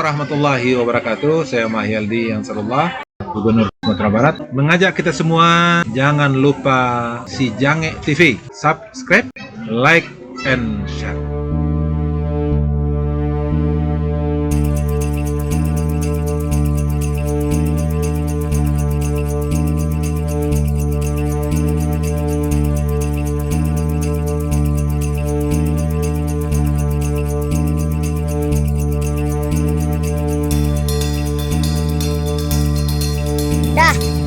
warahmatullahi wabarakatuh. Saya Mahyaldi Ansarullah, Gubernur Sumatera Barat, mengajak kita semua jangan lupa si Jange TV, subscribe, like, and share.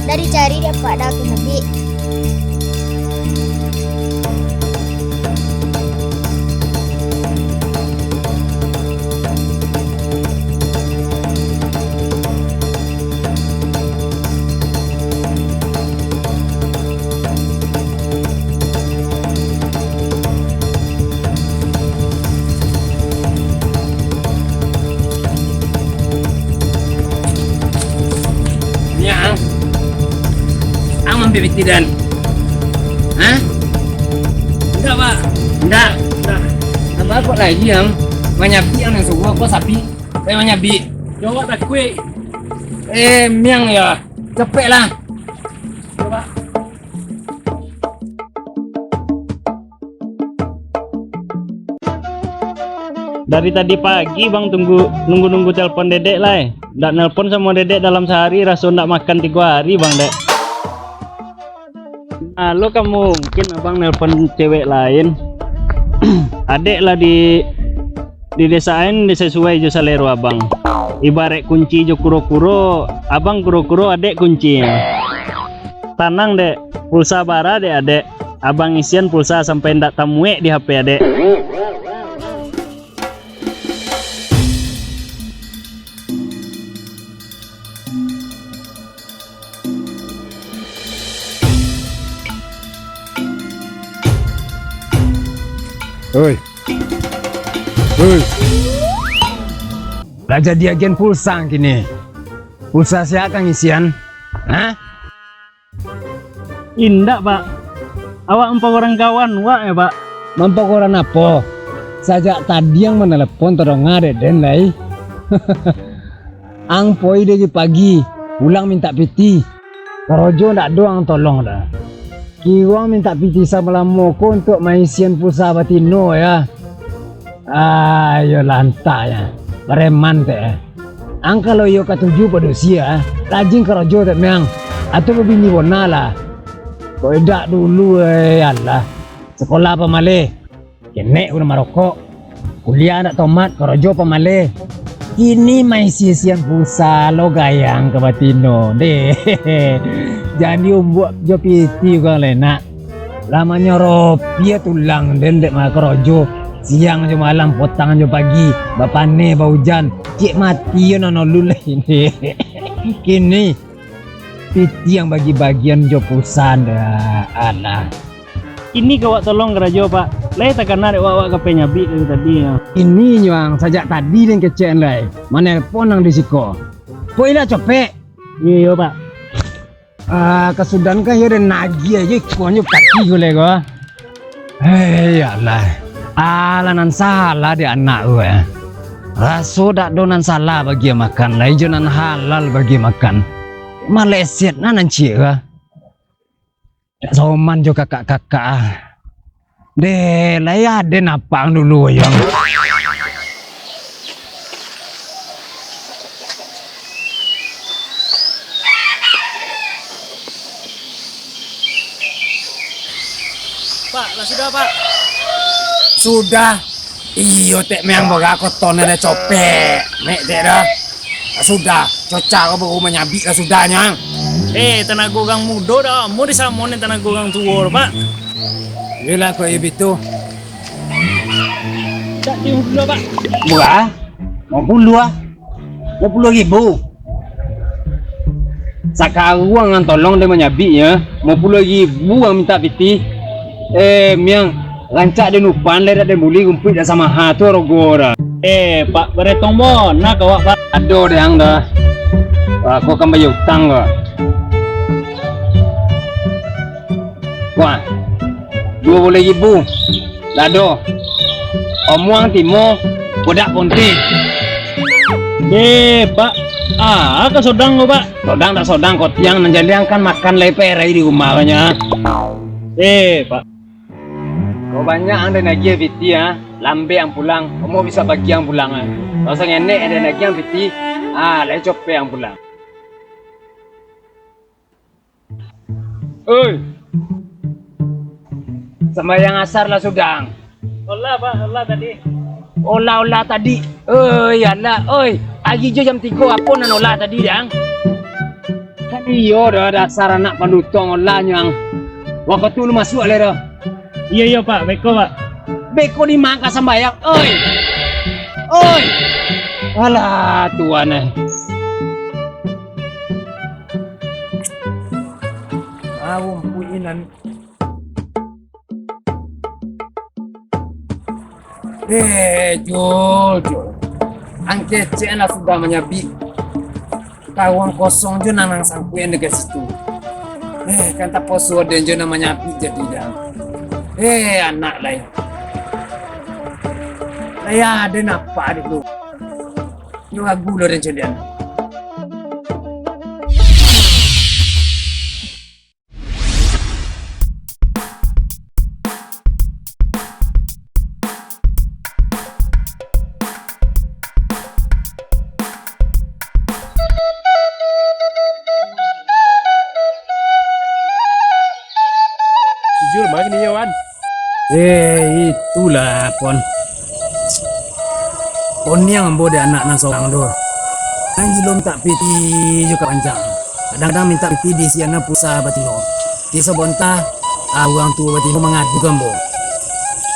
Dah dicari dia Pak, dah aku nabi. Bibit dan, hah? Enggak pak, enggak. Apa kok lagi yang manyabi yang suka kok sapi, kayak manyabi. Coba tak kue, miang ya, cepet lah. Coba. Dari tadi pagi bang nunggu telepon dedek lah. Nggak nelpon sama dedek dalam sehari, rasa nggak makan 3 hari bang dek. Nah, lo kamu mungkin abang nelpon cewek lain. Adek lah di desain sesuai jo salero abang. Ibarat kunci jo kuro-kuro, abang kuro-kuro adek kunci. Tanang dek, pulsa bara dek adek. Abang isian pulsa sampai ndak tamuek di HP adek. Oi. Lah jadi agen pulsa kini. Pulsa siapa kang isian? Hah? Indak pak. Awak empat orang kawan wak ya pak. Mampak orang apa? Sajak tadi yang menelepon tolong ngade den lai. Ang poi dari pagi pulang minta piti. Karojo ndak doang tolong dah. Kiwang minta piti sama lamoko untuk maisian pulsa batino ya. Ayo lantai ya. Preman teh. Ang kalau yo katuju padosia, rajin karojo teh meang. Atau bini bonala. Kau dak dulu Allah. Sekolah apa malih? Kene udah Maroko. Kuliah nak tomat karojo apa malih? Kini maisian pulsa lo gayang ke batino deh. Jadi umbuak jo piti kang lena. Lamanya rupiah tulang den dek makrojo. Siang jo malam potang jo pagi. Bapane bau hujan. Cik mati yo nono luleh ini. Kini piti yang bagi-bagian jo pulsan dah alah. Ini kawak tolong kerajo pak. Lai takkan narik wak ke nyabi dari tadi ya. Ini nyuang sajak tadi den kecen lai. Menelpon nang disiko. Poilah cepet. Iya pak. Kesudahan kan ya udah nagih aja kuannya kaki gue lego. Hei Allah, alanan salah di anak gue. Raso dak donan salah bagi makan, lai jonan halal bagi makan. Maleset nanan cie gue. Dak soman jo kakak-kakak. Deh, lai ada napang dulu yang. Pak, lah sudah pak. Sudah. Iyo tek meang boga aku ton ada copek. Mek tek dah. Sudah, cocak kau baru menyabi lah sudahnya. Tenaga gang muda dah. Mau disamonin tenaga gang tua pak. Yelah kau itu. Tak tiup dulu pak. Buah, mau puluh 50.000. Sekarang yang tolong dia menyabi ya. 50.000 yang minta piti. Miang rancak dia nupan leda dia buli gumpit dah sama hatu rogora. Pak beretong mo, nak kawak pak. Aduh deh hang dah. Aku akan bayar utang kok. Wah, 20.000. Dado. Omuang timo, budak ponti. Pak. Ke sodang lo, Pak. Sodang tak sodang kau tiang nanjaliang kan makan leper di rumah banyak. Pak. Kau banyak ada lagi fiti ya, lambe yang pulang. Kamu bisa bagi yang pulang ah. Kau sang enek ada lagi yang fiti, lagi cope yang pulang. Oi, sembahyang asar lah sudang. Olah, Pak. Olah tadi. Olah tadi. Oi, alah, oi. Pagi jo jam 3 apa nan olah tadi dang? Kan iyo dah dasar anak pandutong olah nyang. Waktu tu lu masuk le dah. Iya, Pak. Beko, Pak. Beko di mangka sembahyang. Oi. Oi. Alah tuan eh. Puinan. Jojo. Ang kece lah sudah menyabi. Kawang kosong jo nang sampuin dekat situ. Kan tak poso dan jo namanya api jadi dah. Anak lain. Saya ada napa dulu. Yo aku lo dan jadian. Jujur bang ini Wan. Itulah pon. Pon yang membawa anak nan seorang do. Ang belum tak piti juga panjang. Kadang-kadang minta piti di siana pusa batino. Di sebonta orang tua batino mengadu gambo.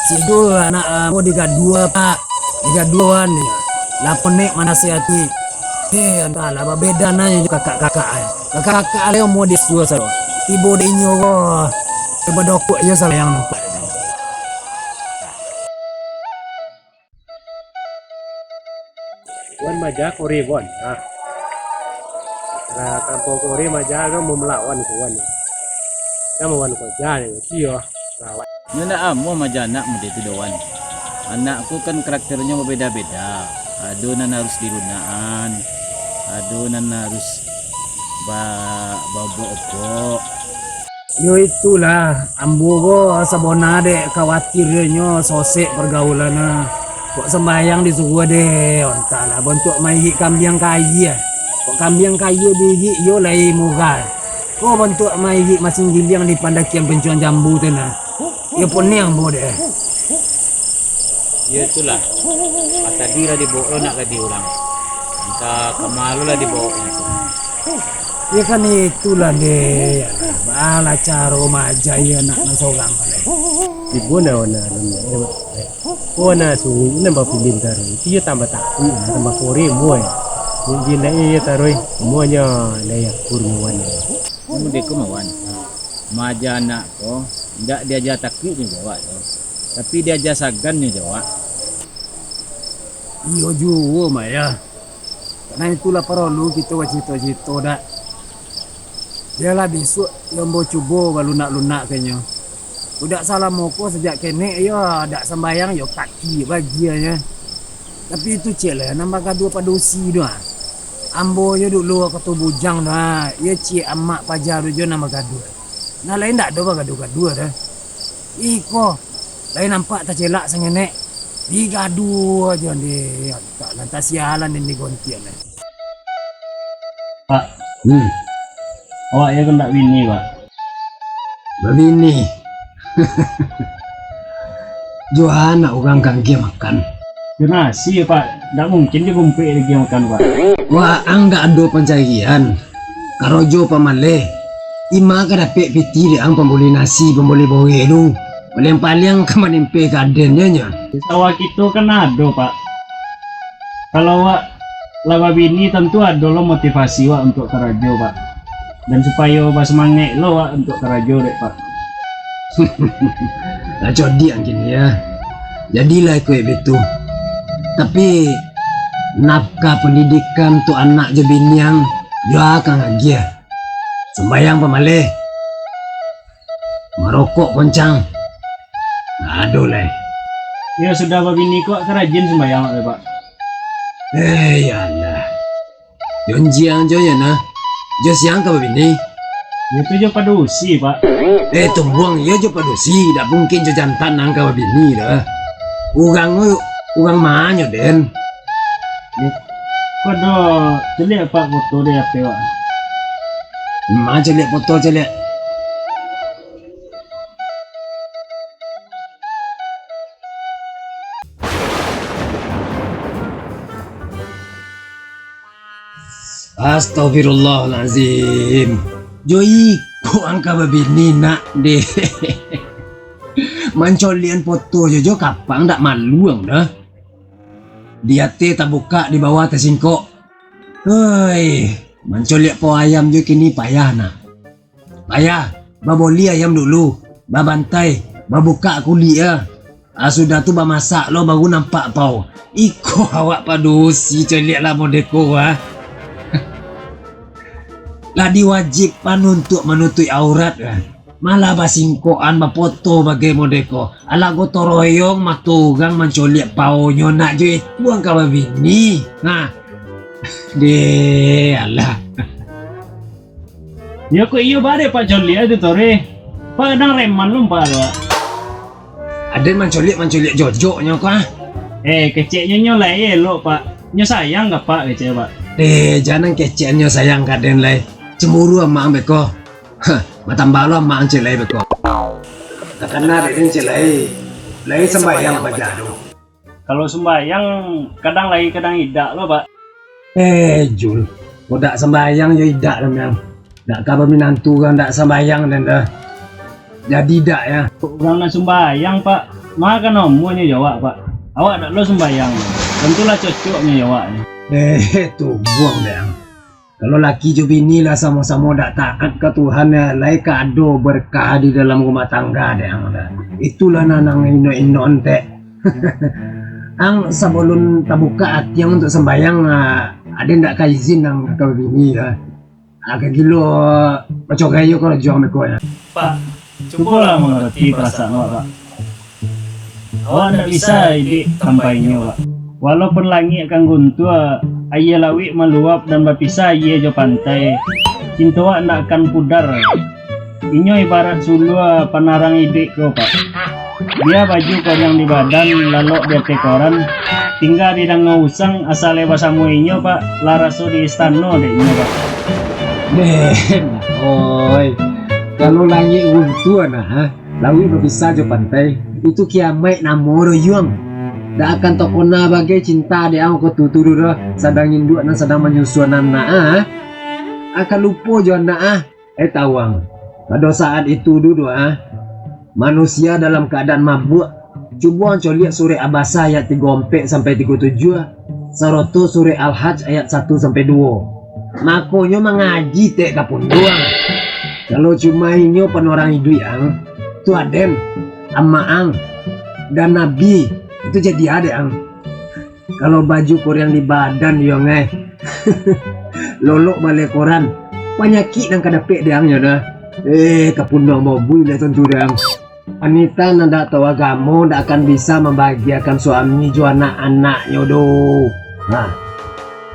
Sido anak mau digadua pak, digaduan ya. Lapon nek mana sehati. Entahlah apa beda nanya kakak-kakak. Kakak-kakak leo mau disua saro. Ibu de nyowo. Coba dokuk aja salah yang nampak. Wan majak Kori Wan. Nah, kampung Kori majak kan mau melawan kawan. Kita mau wan kerja ni, tio. Lawan. Nana amo majanak mo dito dawan. Anakku kan karakternya berbeda-beda. Adonan harus dirunaan. Adonan harus bawa Yo itulah ambo go sabona de khawatirnya sosek pergaulan kok sembayang disuruh de ontala bentuk mai kambing kaya kok kambing kaya di yo lai murah kok bentuk mai masing giliang di pandakian pencuan jambu tu nah yo poniang bo de ya itulah. Tadi lah dibawa nak ke diulang. Entah kemalu lah dibawa itu. ya kan itulah de bala caro majaya nak seorang balik Ibu na wana wana sunyi ina ba pilin taroy. Tiyo tambah takui tambah Kori mo eh. Hindi na iya taroy. Mo nya layak kurmuan. Kamu deko mawan. Maja anak ko, tidak diajar takut ni Jawa tu. Tapi diajar sagan ni Jawa. iyo juwo maya karena itulah perlu kita wajito-jito dah dia lah besok yang mau coba lunak-lunak kayaknya udah salah moko sejak kene ya dak sembayang yo kaki bagiannya tapi itu cile nambah kadu padosi doa ambo yo dulu ketu bujang dah ya cie amak pajar jo nama kadu nah lain dak do kadu dah iko lain nampak tak celak sengenek digadu aja nih tak lantas sialan ini gontian Pak. Awak ya kan tak bini Pak. Begini. Johanna orang kangge makan. Nasi ya Pak. Tak mungkin dia kumpul lagi makan Pak. Wah, angga ado pencarian. Karojo pamale. Ima ka dapet piti di ang pembuli nasi, pembuli bowe lu. Paling-paling kamanimpe gadennya nya. Sawah kita kan ada Pak. Kalau Wak lawa bini tentu ada lo motivasi Wak untuk kerajo Pak. Dan supaya Wak semangat lo Wak untuk kerajo dek Pak. Lah jodi anjing ya. Jadilah kue betu. Tapi nafkah pendidikan tu anak je biniang dia akan agia. Sembayang pamale. Merokok koncang. Aduh lah. Ya sudah Wak bini kok kerajin sembahyang Pak. Ya Allah. Yonjiang jo ya na. Jo siang ka bini. Itu jo padusi, Pak. Tumbuang ya jo padusi, dak mungkin jo jantan nang ka bini dah. Ugang manyo den. Kau dah celik Pak foto dia HP, Pak. Ma celik foto celik. Astaghfirullahalazim. Joy, kau angka babini nak deh. Mancolian foto jojo kapang dak malu ang dah. Dia tak buka di bawah tersingkok. Hei, mancolian po ayam jo kini payah nak. Payah, baboli ayam dulu, babantai, babuka kulit ya. Sudah tu bamasak lo baru nampak pau. Iko awak padusi coliak lah modeko lah diwajib untuk menutup aurat kan. Malah basingkoan bapoto bagai modeko. Ala gotoroyong matugang mencoliak paonyo nak jo itu ang kababini. Nah. Alah. Ya kok iyo bare Pak Joli itu tore. Pak nang reman lu Pak. Ada mencoliak jojoknya kah? Keceknya nyolai lo Pak. Nyo sayang gak Pak kecek Pak? Jangan keceknya sayang kaden lai. Cemburu sama ang beko. Matambah lo sama ang celai beko. Karena ada celai. Lai sembahyang baca do. Kalau sembahyang kadang lagi kadang tidak lo Pak. Jul. Kodak sembahyang yo idak namanya. Dak kabar minantu kan dak sembahyang dan dah. Jadi dak ya. Orang nak sembahyang Pak. Makan nomornya jawab Pak. Awak dak lo sembahyang. Tentulah cocoknya jawabnya. Tu buang deh. Kalau laki jo bini lah sama-sama dak taat ke Tuhan ya, lai kado berkah di dalam rumah tangga deh. Itulah nanang ino ente. Ang sebelum tabuka hati yang untuk sembahyang ada ndak ka izin nang kau bini lah. Agak gilo pacogayo kalau jual meko ya. Pak, cobalah mengerti perasaan awak Pak. Awak ndak bisa ide kampanye Pak. Walaupun langit akan guntur, ayah lawi meluap dan berpisah ayah jo pantai. Cinta awak ndak akan pudar. Inyo ibarat sulu penarang ide ko Pak. Dia baju kau yang di badan lalu dia tekoran. Tinggal di dang usang asal lewat samu inyo Pak. Laraso di istana deh inyo Pak. Oi. Kalau langit guntur lawi berpisah jo pantai. Itu kiamat namoro yuang. Dak akan tokona bagai cinta dia aku tutur sedang induk dan sedang menyusuan anak akan lupa jo anak tawang pada saat itu dulu manusia dalam keadaan mabuk cuba lihat surah Abasa ayat 34 sampai 37 Saroto surah Al-Hajj ayat 1 sampai 2 makonyo mengaji tek kapun doang kalau cuma inyo penorang hidup yang tu aden amaang dan nabi itu jadi ada ang kalau baju koran di badan yo lolok balik koran penyakit yang kadapek dia angnya dah kapundong mau bui le tentu dia wanita nanda tahu agama ndak akan bisa membahagiakan suami jo anak-anaknya do nah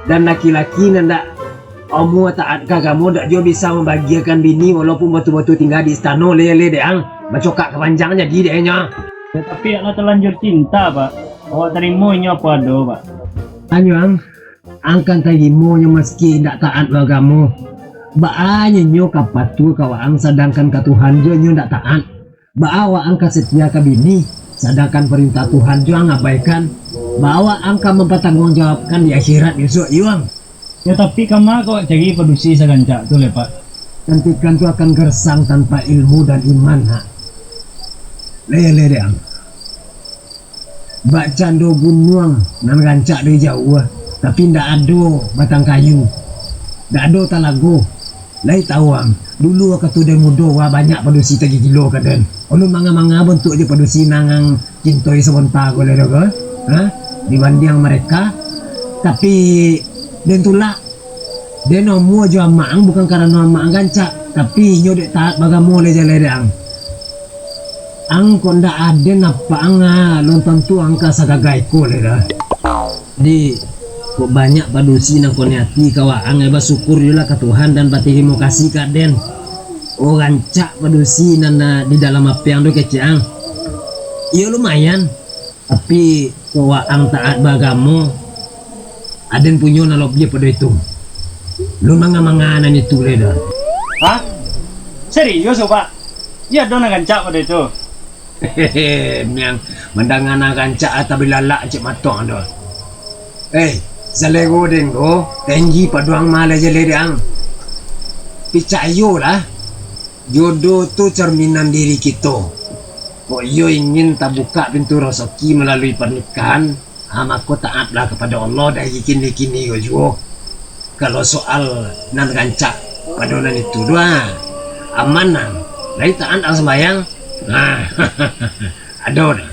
dan laki-laki nanda omu taat ke agama ndak jo bisa membahagiakan bini walaupun betul-betul tinggal di istana le dia ang bacokak kepanjang jadi dia nya. Tapi Allah terlanjur cinta Pak. Awak terima ini apa do Pak? Anyang, angkan terima nya meski tidak taat agama. Baanya nyo kapatu kawang sedangkan ke Tuhan jo nyo tidak taat. Bawa angka setia ke bini sedangkan perintah Tuhan jo ngabaikan. Bawa angka mempertanggungjawabkan di akhirat besok yuang. Ya tapi kamu kok jadi pedusi segancak tu le Pak. Cantikan tu akan gersang tanpa ilmu dan iman le deang. Bak cando bunuang nan rancak dari jauh tapi ndak ada batang kayu. Ndak ada talago. Lai tawang dulu waktu dia muda banyak pedusi tagi kilo kaden. Ulun manga-manga bentuk je pedusi nangang cintoi sebentar ko le dogo. Dibanding mereka tapi den tulak dia nomu jo maang bukan karena maang gancak tapi nyo dek taat bagamu le jale deang. Ang konda ada napa anga lontong tu angka sagagai ko le dah. Di Kok banyak padusi nang koniati kawaang eba syukur yula ke Tuhan dan terima kasih kaden. Oh rancak padusi nanda di dalam apa yang do keciang. Iya lumayan. Tapi kawaang taat bagamu. Aden punya nalop dia pada itu. Lu manganan itu leda. Hah? Serius Pak? Iya dong gancak pada itu. Hehehe, yang mendangan gancak atau bilalak cik matong do. Zalego dengo, tenji paduang mala jaledang. Picayo lah. Jodoh tu cerminan diri kita. Kok yo ingin tak buka pintu rezeki melalui pernikahan, aku taatlah kepada Allah dari kini-kini yo. Kalau soal nan gancak paduan itu dua amanah. Dari taat ang sembayang. Nah, aduh.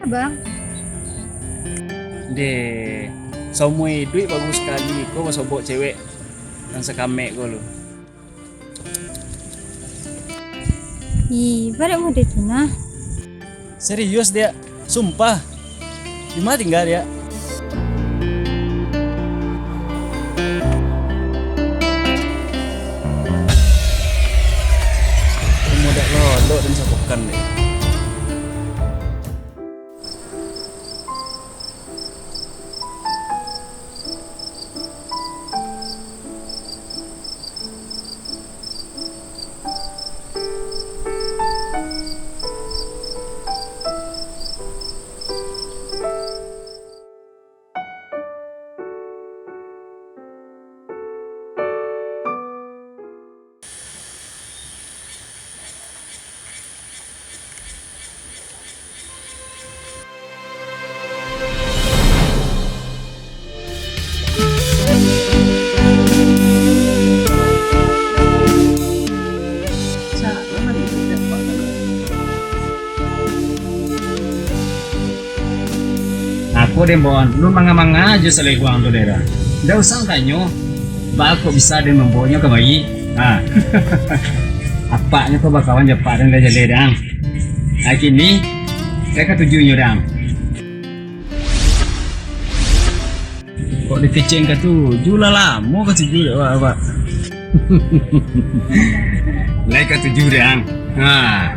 Bang, Deh, semua duit bagus sekali. Kau masuk bawa cewek yang sekamek kau lu. balik mau deh Tuna. Serius dia, sumpah. Di mana tinggal dia? Kamu udah lodok dan sapukan deh. Aku deh bon, lu manga-manga aja selai gua untuk daerah. Nggak usah kanyo, kok bisa deh membawanya ke bayi. Nah, apanya tuh bakawan jepat dan gak jadi dang. Nah kini, saya ketujuhnya dang. Kok dikeceng ke tujuh lah mau ke tujuh ya apa? Lai ke tujuh dang. Nah,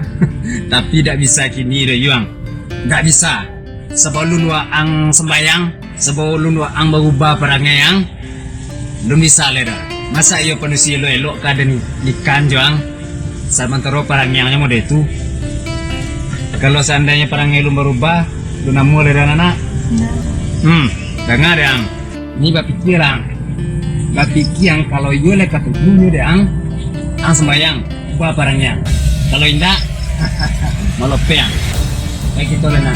tapi tidak bisa kini deh Yuang, nggak bisa. Sebelum waang sembayang, sebelum waang berubah perangaiang, belum bisa leda. Masa iyo penusi lo elok kaden ikan joang, sementara perangaiangnya mau itu. Kalau seandainya perangai lu berubah, lu namu leda anak. Dengar yang, ini bapikir yang kalau iyo lek ketujuh deh ang sembayang, ubah perangaiang. Kalau indah, malah peang. Kayak gitu lena.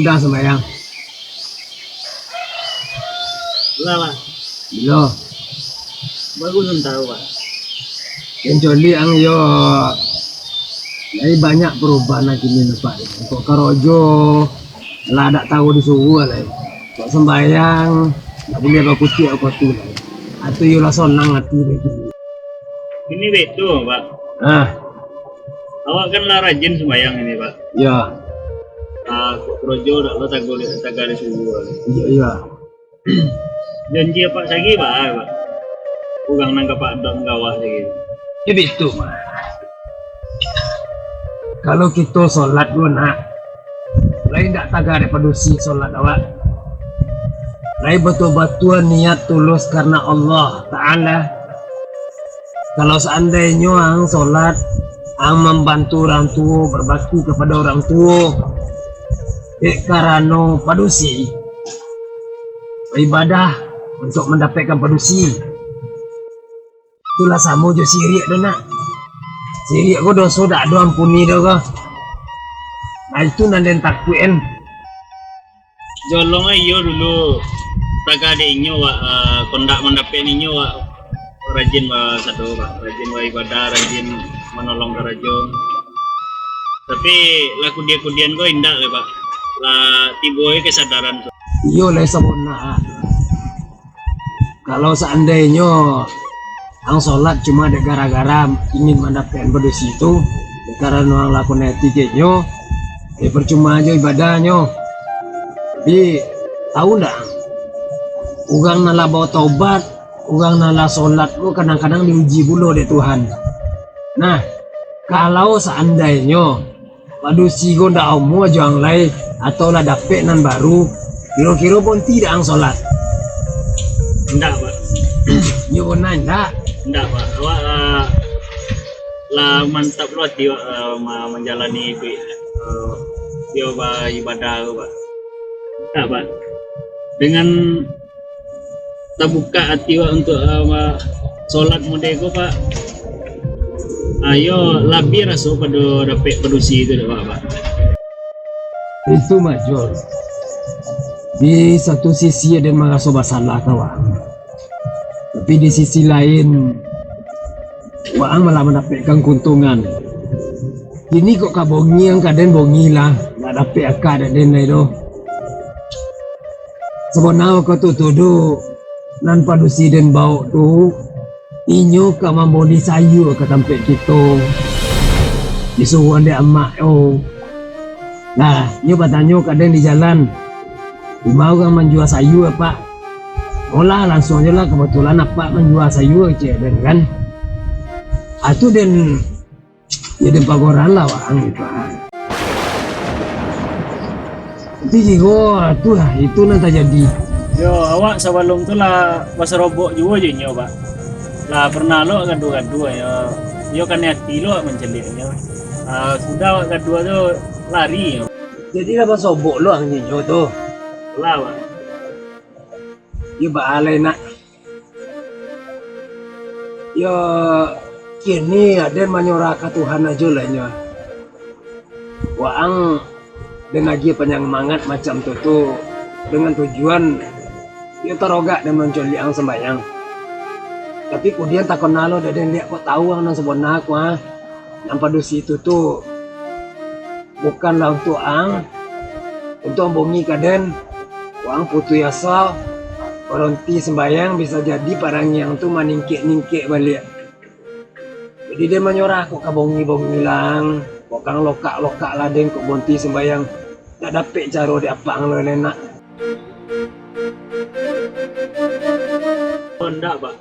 sedang sembahyang. Lah Pak, Bilo. bagus belum tahu Pak. Kecuali ang yo jadi banyak perubahan lagi nih Pak. Kok karojo lah tak tahu disuruh lah. Kok sembahyang tak boleh bakuti aku tu lah. Atau yo lah sonang hati lagi. Ini betul Pak. Ah, Awak kan lah rajin sembahyang ini Pak. ya, Rojo dak lo tagari subuh. iya. Janji Pak sagi Pak. Ugang nang Pak dong gawak lagi. Ya betul Pak. Kalau kita solat dulu nak, lain tak tagar daripada si solat awak. Lain betul-betul niat tulus karena Allah Ta'ala. Kalau seandainya ang solat, ang membantu orang tua, berbakti kepada orang tua, karena padusi, ibadah untuk mendapatkan padusi. Itulah sama je sirik tu nak. Sirik ko dosa tak ada ampuni dah kau. Nah itu nanti takuin. Jolong ayo dulu. Taga ada inyo Pak kondak mendapat inyo Pak. Rajin Pak satu Pak. Rajin Pak ibadah, rajin menolong karajo. Tapi laku dia kudian kau indah le Pak. Lah tiboy kesadaran. Iyo lah sempurna. Kalau seandainya ang solat cuma ada gara-gara ingin mendapatkan bersih itu, karena orang lakukan etiketnya, percuma aja ibadahnya. Tapi tahu ndak? Ugang nala bawa taubat, ugang nala solat, kadang-kadang diuji dulu oleh Tuhan. Nah, kalau seandainya padusi go ndak mau jangan lain atau lah dapet nan baru, kira-kira pun tidak ang solat. Enggak Pak. Yo nanda. Enggak Pak, awak lah mantap loh dia menjalani dia ibadah Pak. Enggak Pak, dengan terbuka hati Pak untuk sholat modeko Pak. Ayo lebih rasa pada dapat produksi itu Pak. Itu majul. Di satu sisi ada merasa masalah kawan. Tapi di sisi lain, Waang malah mendapatkan keuntungan. Ini kok kabongi yang kadang bongi lah, nggak dapat akar dan lain itu. Sebenarnya kau tuduh nan padusi dan bau tu, inyo ka mamboli sayu ke tempat kita. Disuruh anda amak Nah, nyo bertanya kadang di jalan, di mau orang menjual sayu apa? Olah langsung aja lah kebetulan apa menjual sayur aja kan itu dan jadi pagoran lah orang itu tapi juga itu nanti jadi Yo awak sebelum tu lah bahasa robok juga je nyo Pak. Lah pernah lo gaduh-gaduh ya. Yo kan hati lo menceliknya. Sudah awak gaduh tu lari yo. jadi apa sobok lo ang nyo tu Lah Pak. ya baalay nak ya kini ada menyurah ke Tuhan aja lah nyo waang dan lagi penyemangat macam tu dengan tujuan dia terogak dan mencuri ang sembahyang tapi kemudian tak kenal lo dan dia kok tahu ang nang sebenarnya aku yang pada situ tu bukanlah untuk ang untuk bongi kaden waang putu yasal Berhenti sembahyang bisa jadi parang yang tu maningkik-ningkik balik. Jadi dia menyorah kok kabongi-bongi lang, kok kang lokak-lokak lah den kok berhenti sembahyang. Tak dapat cara dia apa ang lo enak. Oh, enggak Pak.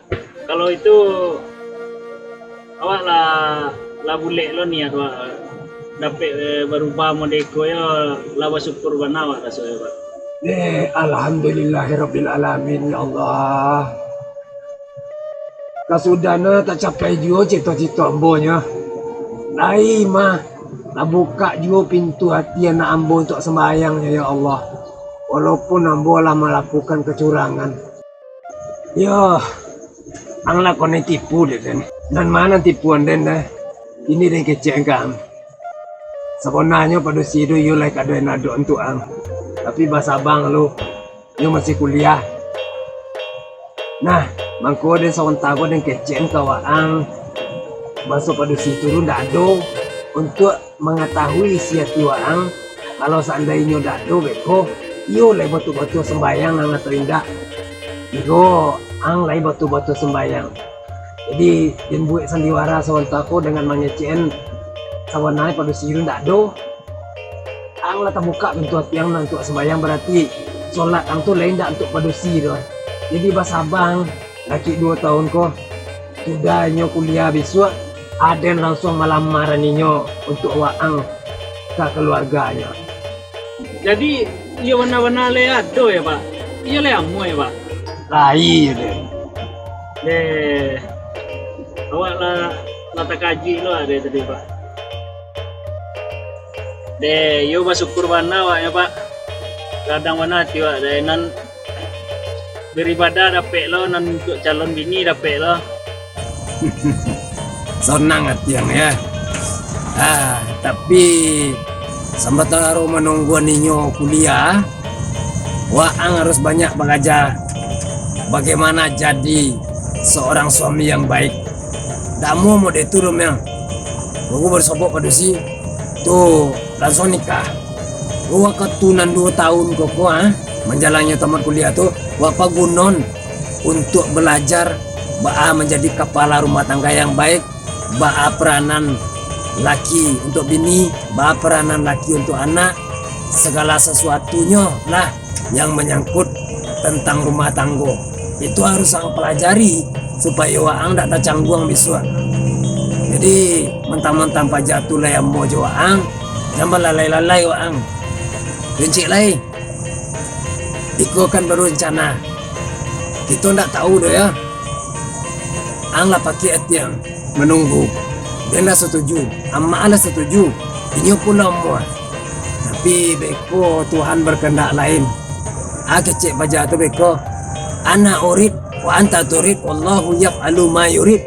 Kalau itu awak lah boleh lo niat Pak. Dapat berubah modeko ya lah bersyukur benar Pak rasanya Pak. Alhamdulillahirabbil alamin ya Allah. Kasudana tak capai juga cita-cita ambonya. Lai mah nak buka juga pintu hati anak ambo untuk sembahyangnya ya Allah. Walaupun ambo lah melakukan kecurangan. Ya, ang lakon tipu deh kan. Dan mana tipuan den dah. Ini dia kecengkam. Sebenarnya pada sidu you like ada nado untuk ang. Tapi bahasa abang lu, nyo masih kuliah. Nah, mangko ada sawan tago dan kecen kawaang masuk pada situ lu dado untuk mengetahui isi hati waang. Kalau seandainya dado beko, iyo lay batu-batu sembayang nang terindah. Iyo ang lay batu-batu sembayang. Jadi din buik sandiwara sawan tako dengan mangecen sawan nai pada situ dado. Ang lata buka pintu hati yang untuk sembayang berarti sholat ang tu lain dak untuk padusi doh. Jadi basabang laki 2 tahun ko sudah nyo kuliah besok Aden langsung melamar ninyo untuk waang ke keluarganya. Jadi iya warna-warna le ado ya pak? Iya le amu ya pak? Lai deh. Awak lah lata kaji lo ada tadi pak. Yo bersyukur warna wak ya pak. Kadang warna hati wak nan beribadah dapet lo, nan untuk calon bini dapet lo. Senang hati yang ya. Tapi sementara menunggu ninyo kuliah, waang harus banyak belajar bagaimana jadi seorang suami yang baik. Damu mau diturun yang, aku bersobok pada si, tuh langsung nikah. Gua ketunan 2 tahun kok menjalannya tamat kuliah tuh wapa gunon untuk belajar baa menjadi kepala rumah tangga yang baik, baa peranan laki untuk bini, baa peranan laki untuk anak, segala sesuatunya lah yang menyangkut tentang rumah tangga itu harus sang pelajari supaya waang tak tercanggung biswa. Jadi mentang-mentang pajatu lah yang mau waang, jangan lalai-lalai waang. Rincik lai, Iko kan baru rencana. Kita ndak tahu doh ya. Ang lah pakai yang menunggu. Dia lah setuju, amma lah setuju. Inyo pula mau. Tapi beko Tuhan berkehendak lain. Kecik baca tu beko. Ana urid wa anta turid, wallahu yaf'alu ma yurid.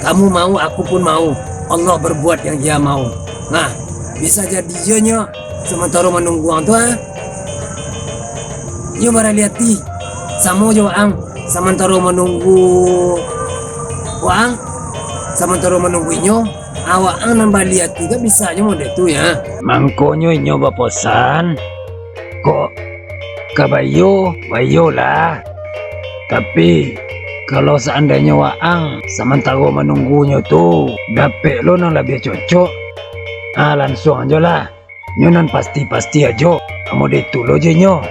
Kamu mau, aku pun mau. Allah berbuat yang Dia mau. Nah, bisa jadi nya sementara menunggu ang tu Yo bara liati samo jo ang sementara menunggu wang sementara menunggu inyo awak ang nambah liati gak bisa nyo model tu ya. Mangkonyo inyo baposan kok kabayo bayo lah. Tapi kalau seandainya waang sementara menunggunya tu dapet lo nang lebih cocok, langsung aja lah. Nyo nan pasti aja. Kamu itu lo je nyo.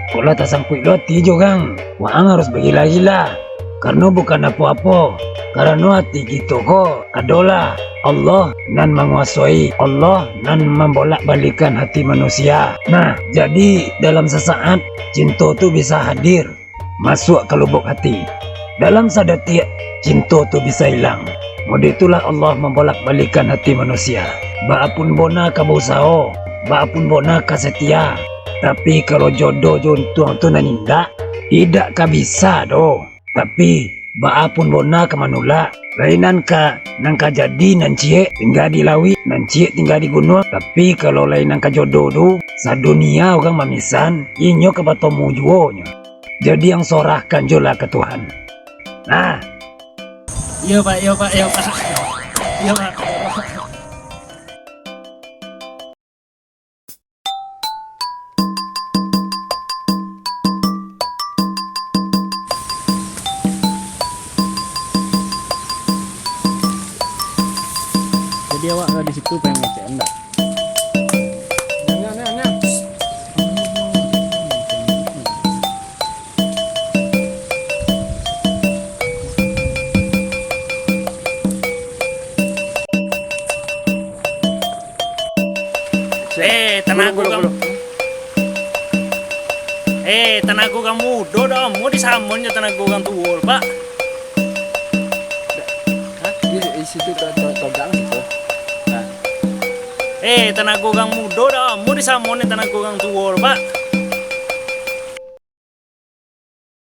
Kalau tak sangkut lo hati jo kang. Waang harus bergila-gila. Karena bukan apa-apa. Karena hati kita kok adalah Allah nan menguasai. Allah nan membolak-balikan hati manusia. Nah, jadi dalam sesaat cinta tu bisa hadir masuk ke lubuk hati. Dalam sedetik cinta tu bisa hilang. Mode itulah Allah membolak-balikan hati manusia. Baapun bona ka berusaha, baapun bona ka setia. Tapi kalau jodoh juntuang tu nanindak, tidak ka bisa doh. Tapi baapun bona ka manula, lainan ka nang ka jadi nan cie tinggal di lawi, nan cie tinggal di gunung. Tapi kalau lainan ka jodoh tu, sadunia orang mamisan, inyo ka batomu juonya. Jadi yang sorahkan jola ke Tuhan. Nah, Iya pak. Iya pak. Jadi awak di situ pengen ngecek enggak? Tenaga kamu muda dah, mau disamun ya tenaga kamu tua, pak. Di situ tegang situ. Tenaga kamu muda dah, mau disamun ya tenaga kamu tua, pak.